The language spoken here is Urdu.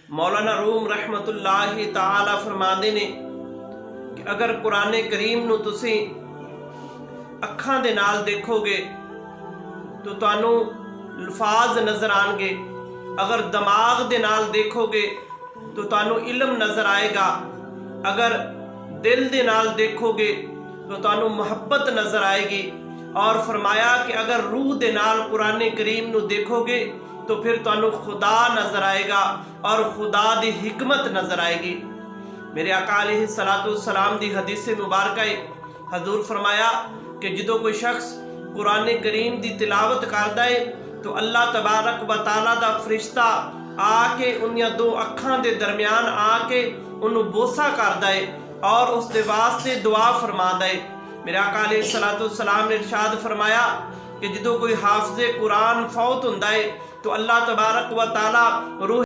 مولانا روم رحمت اللہ تعالی فرماندے نے کہ اگر قرآن کریم نو تسی اکھاں دے نال دیکھو گے تو تانوں الفاظ نظر آن گے، اگر دماغ دے نال دیکھو گے تو تانوں علم نظر آئے گا، اگر دل دے نال دیکھو گے تو تانوں محبت نظر آئے گی، اور فرمایا کہ اگر روح دے نال قرآن کریم نو دیکھو گے تو پھر تانوں خدا نظر آئے گا اور خدا دی حکمت نظر آئے گی۔ میرے آقا علیہ السلام دی حدیث مبارکہ حضور فرمایا کہ جدو کوئی شخص قرآن کریم دی تلاوت کردا ہے تو اللہ تبارک و تعالیٰ دا فرشتہ آ کے انہاں دو اکھاں دے درمیان آ کے انہوں بوسا کردا ہے اور اس دے واسطے دعا فرماندا ہے۔ میرے آقا علیہ السلام نے ارشاد فرمایا کہ جدو کوئی حافظ قرآن فوت ہوندا ہے تو اللہ تبارک و تعالیٰ روح